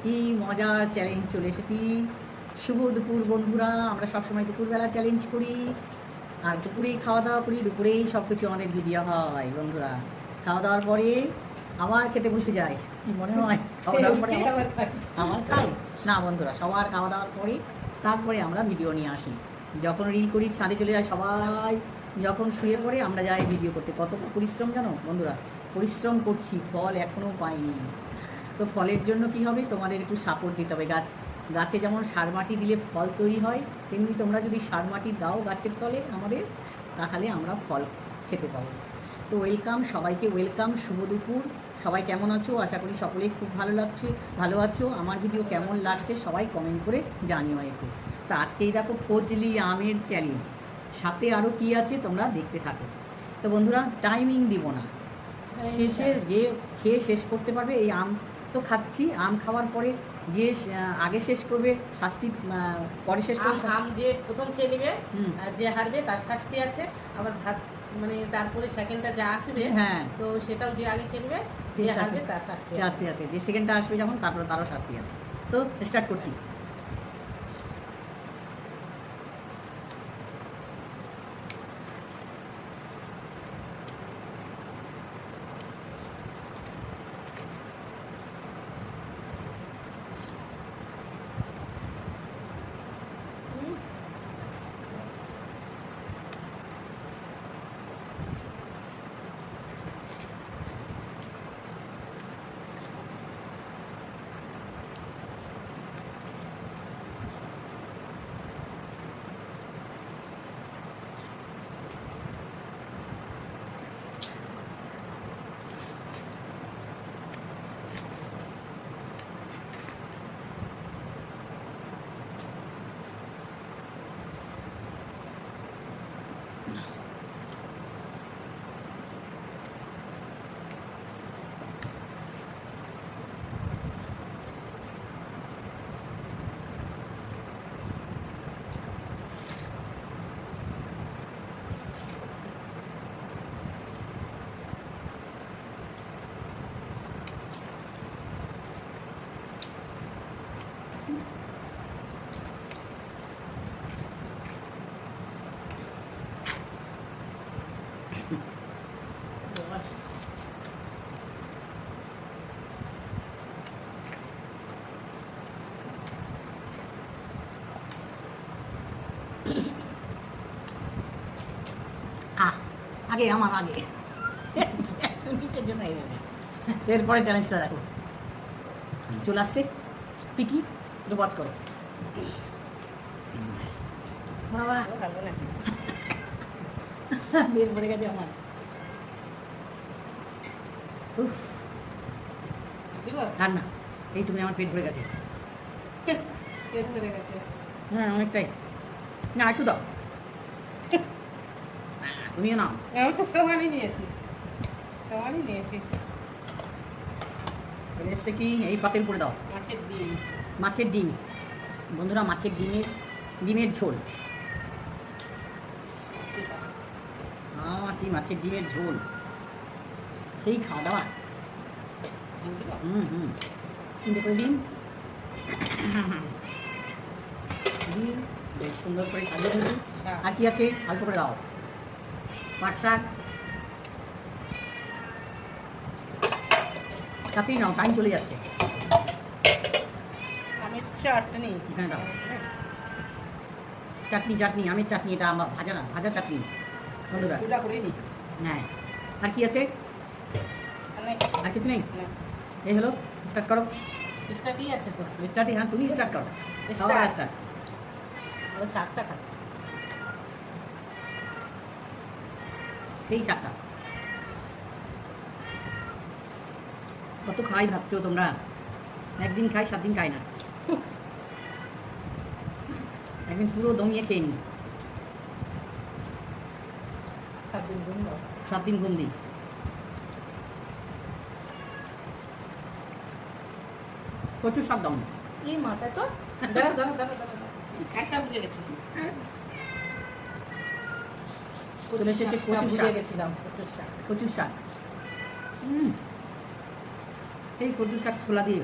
কি মজার চ্যালেঞ্জ চলে এসেছি। শুভ দুপুর বন্ধুরা। আমরা সবসময় দুপুরবেলা চ্যালেঞ্জ করি, আর দুপুরেই খাওয়া দাওয়া করি, দুপুরেই সব কিছু আমাদের ভিডিও হয় বন্ধুরা। খাওয়া দাওয়ার পরে আবার খেতে বসে যায়, মনে হয় খাওয়া দাওয়ার পরে আমার খাই না বন্ধুরা। সবার খাওয়া দাওয়ার পরে তারপরে আমরা ভিডিও নিয়ে আসি। যখন রিল করি ছাদে চলে যায় সবাই, যখন শুয়ে পড়ে আমরা যাই ভিডিও করতে। কত পরিশ্রম জানো বন্ধুরা, পরিশ্রম করছি, ফল এখনও পাইনি। তো ফলের জন্য কি হবে, তোমাদের একটু সাপোর্ট দিতে হবে। গাছে যেমন সার মাটি দিলে ফল তৈরি হয়, তেমনি তোমরা যদি সার মাটি দাও গাছের তলে আমাদের, তাহলে আমরা ফল খেতে পাবো। তো ওয়েলকাম সবাইকে, ওয়েলকাম, শুভ দুপুর। সবাই কেমন আছো? আশা করি সকলেই খুব ভালো আছো। আমার ভিডিও কেমন লাগছে সবাই কমেন্ট করে জানিও একটু। তো আজকেই দেখো ফজলি আমের চ্যালেঞ্জ, সাথে আরও কী আছে তোমরা দেখতে থাকো। তো বন্ধুরা টাইমিং দিব না, শেষে যে খেয়ে শেষ করতে পারবে। এই আম তো খাচ্ছি, আম খাওয়ার পরে যে আগে শেষ করবে শাস্তি, পরে শেষ করবে। আম যে প্রথম খেয়ে নেবে, যে হারবে তার শাস্তি আছে। আবার ভাত মানে তারপরে সেকেন্ডটা যা আসবে, হ্যাঁ, তো সেটাও যে আগে খেয়ে নেবে, যে হারবে তার শাস্তি আছে। যে সেকেন্ডটা আসবে যখন, তারপরে তারও শাস্তি আছে। তো স্টার্ট করছি। আগে আমার আগে মিনিটের জন্য হয়ে যাবে। এরপরে চ্যালেঞ্জটা দেখো চলে আসছে। পিকি একটু ওয়াচ করো বাবা, বের পড়ে গেছে আমার। উফ, আর না, এইটুকুনি আমার পেট ভরে গেছে। হ্যাঁ অনেকটাই, না একটু দাও, তুমিও নাও। আমি তো সমানই নিয়েছি। এসছে কি, এই পাতের উপরে দাও। মাছের ডিম বন্ধুরা, মাছের ডিমের ঝোল। কি মাছের ডিমের ঝোল, সেই খাওয়া দাওয়া। তিনটে করে ডিম বেশ সুন্দর করে সাজিয়ে দিয়েছি। আর কি আছে অল্প করে দাও। পাট শাক, চাপিয়ে নাও, টাইম চলে যাচ্ছে। চাটনি এখানে দাও, চাটনি আমের চাটনি। এটা আমার ভাজা না, ভাজা চাটনি বন্ধুরা। হ্যাঁ, আর কি আছে? আর কিছু নেই। এই হলো, স্টার্ট করো। স্টার্টই আছে তো, স্টার্টই। হ্যাঁ তুমি স্টার্ট করো, স্টার্ট। চারটা খা, সেই চারটা কত খাই ভাবছো তোমরা? একদিন খাই, 7 দিন খাই না। একদিন পুরো দমিয়ে খেয়ে নি, 7 দিন ঘুম দাও। 7 দিন ঘুম দিই। প্রচুর শাক দাও। এই মাথায় তো একটা বুঝে গেছি। চলে এসেছে কচুর শাক। গেছিলাম কচুর শাক, এই কচুর শাক ছোলা দিয়ে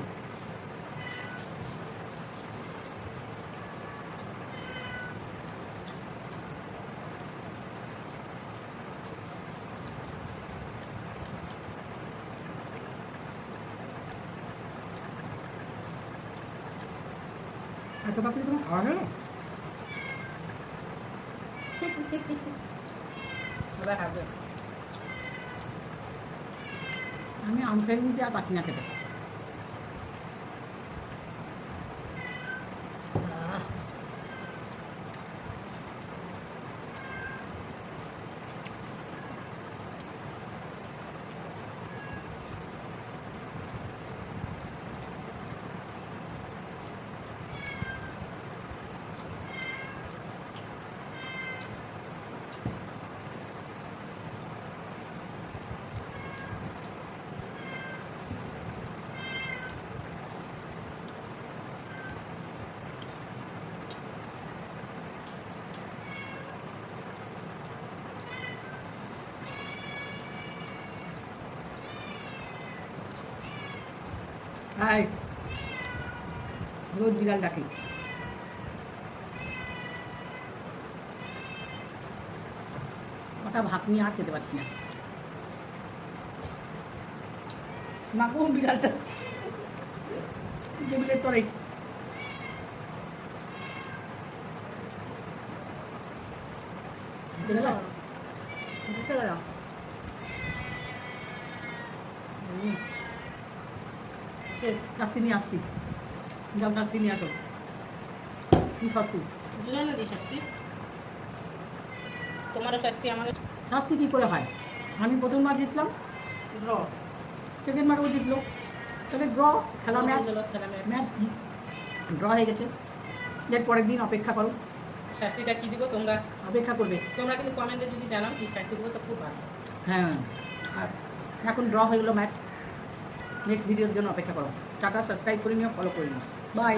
এত পাখি তোমার খাওয়া হলো? এবার হারবে। আমি আম খেয়ে নিতে আর পাচ্ছি না খেতে। হাই রোজ বিড়াল ডাকে। ওটা ভাত নিয়ে আর খেতে পারছি না। মা কোন বিড়ালটা টেবিলের তরে দিতে গেল। শাস্তি নিয়ে আসছি। যাও শাস্তি নিয়ে আসো। কি শাস্তি? দুজনে দিই শাস্তি। তোমারও শাস্তি, আমারও শাস্তি কী করে হয়? আমি প্রথমবার জিতলাম, ড্র। সেকেন্ড বারও জিতলো, তাহলে ড্র। খেলা ম্যাচ, খেলা ম্যাচ। ম্যাচ ড্র হয়ে গেছে। এর পরের দিন অপেক্ষা করো, শাস্তিটা কি দিব তোমরা অপেক্ষা করবে। তোমরা কিন্তু কমেন্টে যদি জানাও কি শাস্তি দিব তো খুব ভালো। হ্যাঁ, আর এখন ড্র হয়ে গেলো ম্যাচ। নেক্সট ভিডিওর জন্য অপেক্ষা করো। টাটা, সাবস্ক্রাইব করে নিও, ফলো করে নিও। বাই।